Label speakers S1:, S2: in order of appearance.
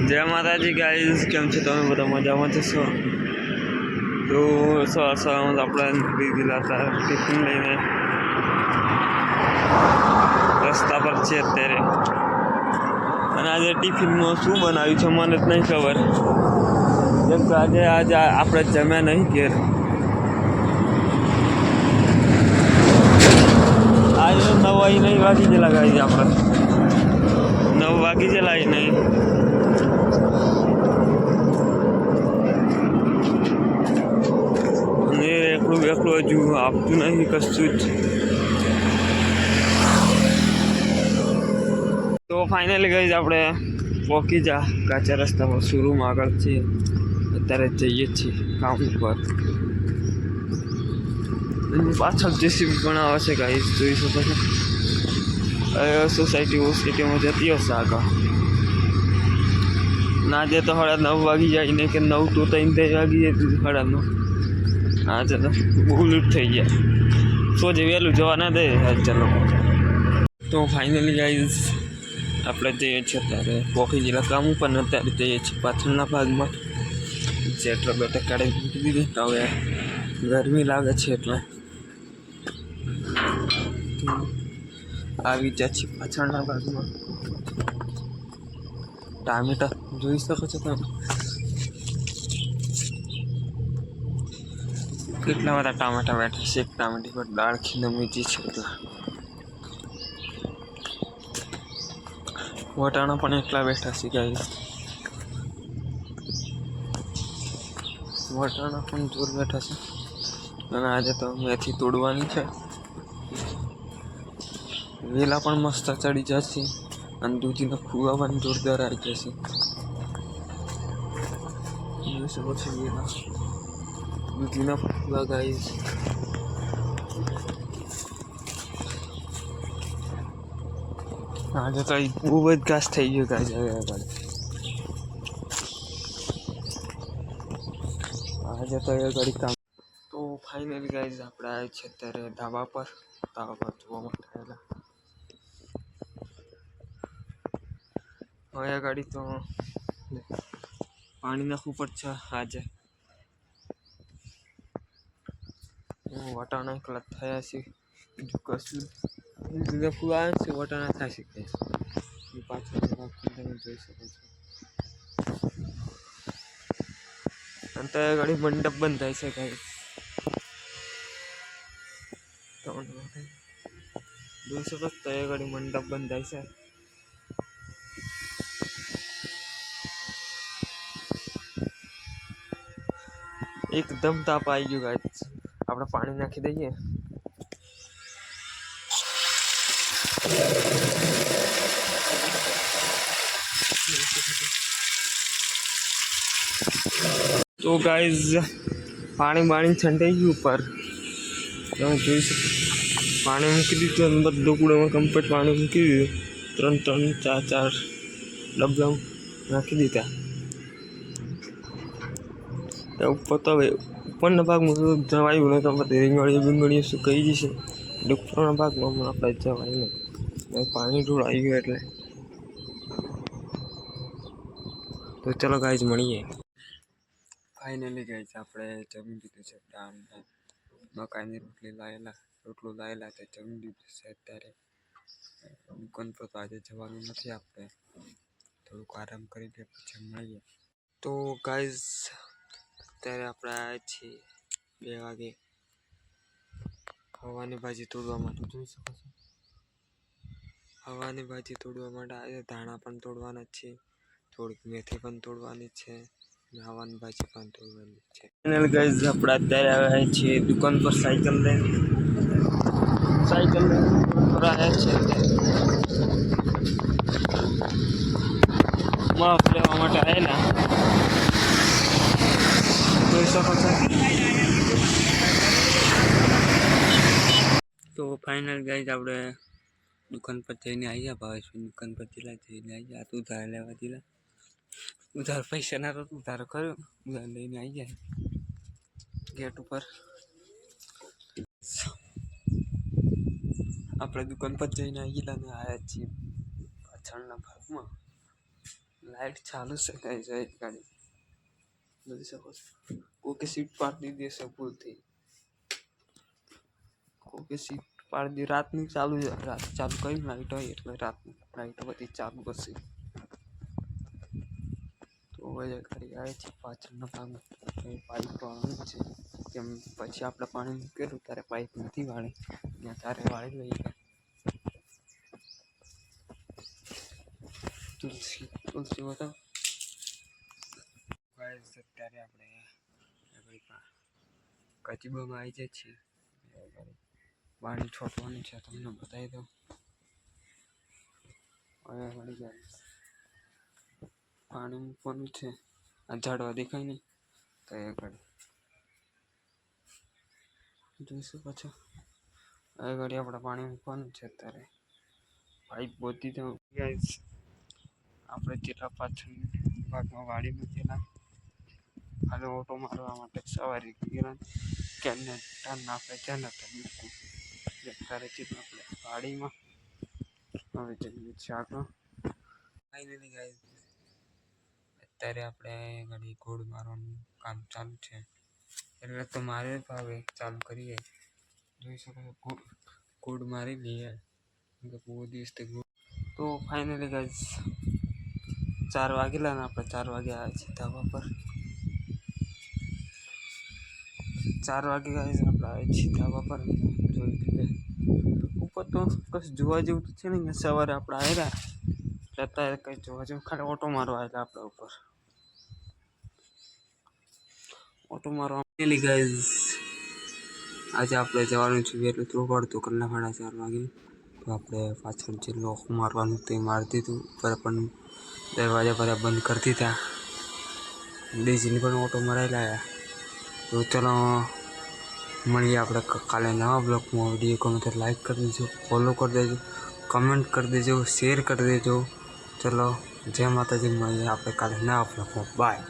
S1: जय माता जी गाइस, केम छो તમે બધા મજામાં છો? તો સવારમાં આપણે નીકળી ગયેલા હતા ટિફિન લઈને રસ્તા પર છે અત્યારે. અને આજે ટિફિનમાં શું બનાવ્યું છે મને જ નહીં ખબર, જેમ કે આજે આપણે જમ્યા નહીં ઘેર. આજે 9 નહીં વાગી ગયેલા ગાઈ, આપણે 9 વાગી ગયેલા નહીં. એકલું હજુ આપતું નહીં કશું જ. તો ફાઇનલી ગઈ આપણે પહોંચી જા કાચા રસ્તામાં શોરૂમ આગળ છે. અત્યારે જઈએ છીએ કામ પર. પાછળ જેસીબી પણ આવે છે ગાઈસ, જોઈ શકો છો. સોસાયટીમાં જતી હશે આગળ. ના જે તો 9:30 વાગી જાય ને કે 9 તો 3 વાગી જાય 9:30. આજે તો બહુ લેટ થઈ ગયા. સોજે વહેલું જવા ના દે ચાલો. તો ફાઇનલી ગાઈઝ આપણે જઈએ છીએ અત્યારે પહોંચી ગયેલા કામ ઉપર ને અત્યારે જઈએ છીએ પાછળના ભાગમાં. જેટલો બેઠક કાઢી મૂકી દીધી. હવે ગરમી લાગે છે એટલે આવી જાય છે પાછળના ભાગમાં. ટામેટા જોઈ શકો છો તમે, કેટલા બધા ટામેટા બેઠા છે. એક ટામેટી પર દાળ ખીને મીઠી છે. એટલા વટાણા પણ એટલા બેઠા છે ગાઈસ. વટાણા પણ જોર બેઠા છે. અને આજે તો મેથી તોડવાની છે. વેલા પણ મસ્ત ચડી જશે અને દૂધીના ફૂવા પણ જોરદાર આવી જશે. જોઈ શકો છો વેલા દૂધીના ફૂવા ગાઈસ. આજે તો બહુ જ ઘાસ થઈ ગયું ગાઈસ. હવે આજે તો એ ઘડી કામ. તો ફાઇનલી ગાઈસ આપણે આવ્યા છે અત્યારે ધાબા પર જોવા માટે આવેલા. હવે ગાડી તો પાણી નાખવું પડશે આજે. વટાણા એકલા થયા છે, બીજું કશું ફૂલ આવે છે. વટાણા થાય છે પાછળ તમે જોઈ શકો છો. અને તો ગાડી મંડપ બંધ થાય છે કઈ. જોઈ શકો તો એ ગાડી મંડપ બંધ થાય છે. એકદમ તાપ આવી ગયું ગાઈસ. આપણે પાણી નાખી દઈએ. તો ગાઈઝ પાણી ઠંડાઈ ગયું ઉપર. તમે જોઈ શકો પાણી મૂકી દીધું અને બધું કૂડામાં કમ્પ્લીટ પાણી મૂકી દીધું. 3 4 ડબલા નાખી દીધા. ઉપર તો હવે ઉપરના ભાગમાં જવાયું ને તો બધી રીંગણીઓ શું કહી જશે. ઉપરના ભાગમાં આપણે જવાય નહીં, પાણી ઢોળાઈ ગયું એટલે. તો ચલો ગાઈઝ મળીએ. ફાઇનલી ગાઈઝ આપણે જમી દીધું છે. મકાઈની રોટલો લાવેલા તે જમી દીધું છે. અત્યારે દુકાન પર તો આજે જવાનું નથી, આપણે થોડુંક આરામ કરી દે પછી મળીએ. તો ગાઈઝ અત્યારે આપણે આવ્યા છીએ 2 વાગે હવાની ભાજી તોડવા માટે. જોઈ શકો છો હવાની ભાજી તોડવા માટે આવ્યા. ધાણા પણ તોડવાના છે, થોડીક મેથી પણ તોડવાની છે, હવાની ભાજી પણ તોડવાની છે. ફાઇનલ ગાઈઝ આપણે અત્યારે આવ્યા છીએ દુકાન પર સાયકલ લઈને આવ્યા છે. માફ લેવા માટે આવેલા. જોઈ શકો છો. તો ફાઇનલ ગાઈઝ આપણે દુકાન પર જઈને આવ્યા. ભાવેશભાઈ દુકાન પર જઈને આવ્યા. તું ઉધાર લેવા દીધા. ઉધાર પૈસા ના તો ઉધાર કર્યો, ઉધાર લઈને આવી જાય ગેટ ઉપર. આપણે દુકાન પર જઈને આવેલા ને આવ્યા છીએ પાછળના ભાગમાં. લાઈટ ચાલુ છે ગાઈસ એક ગાડી જોઈ શકો છો કોકે સીટ પાડી દીધી છે ભૂલથી કોકે સીટ પાડી દી રાતની ચાલુ છે રાત ચાલુ કરી લાઈટ હોય એટલે રાતની લાઈટ બધી ચાલુ કરશે તો હવે ગાડી આવે છે પાછળના ભાગમાં પાઇપ વાળવાનું છે કેમ પછી આપણે પાણી મૂકેલું ત્યારે પાઇપ નથી વાળી ત્યાં તારે વાળી લઈએ તુલસી બતાવો ગાઈસ અત્યારે આપણે કચબામાં આવી જાય છે પાણી છોડવાનું છે તમને બતાવી દઉં હવે મળી જાય પાણી મૂકવાનું છે આ ઝાડવા દેખાય નહીં તો એ ઘડી જોઈ શકો છો હવે ઘડી આપણે પાણી મૂકવાનું છે અત્યારે પાઇપ બોધી દઉં ગાઈસ આપણે જેટલા પાછળ ભાગમાં વાડી મૂકેલા ખાલી ઓટો મારવા માટે સવારે ગયા કેમને ટર્ન આપણે ત્યાં નતા બિલકુલ અત્યારે ચીજ આપણે વાડીમાં હવે જઈએ છીએ આગળ ફાઇનલી ગાઈસ અત્યારે આપણે ઘડી ગોળ મારવાનું કામ ચાલુ છે એટલે તો મારે ભાવે ચાલુ કરીએ જોઈ શકો છો ગોળ મારી લઈએ બહુ દિવસથી તો ફાઇનલી ગાઈસ 4 વાગેલા ને આપણે 4 વાગે આવ્યા છીએ ધાબા પર 4 વાગે ગાઈસ આપણે આવ્યા છીએ ધાબા પર જોઈ લઈએ ઉપર તો કશું જોવા જેવું તો છે ને સવારે આપણે આવ્યા અત્યારે કંઈ જોવા જેવું ખાલી ઓટો મારવા આવ્યા આપણે ઉપર ઓટો મારવા ગાઈસ આજે આપણે જવાનું છે વહેલું થોડું પડતું કલાક 4:30 વાગે તો આપણે પાછળ જે લોક મારવાનું તે મારી દીધું પર પણ દરવાજા પર બંધ કરી દીધા ડીજીની પણ ઓટો મરાઈ લાયા તો ચલો મળીએ આપણે કાલે નવા બ્લોગમાં વિડીયો ગમે તો લાઈક કરી દેજો ફોલો કરી દેજો કમેન્ટ કરી દેજો શેર કરી દેજો ચલો જય માતાજી મળીએ આપણે કાલે નવા બ્લોગમાં બાય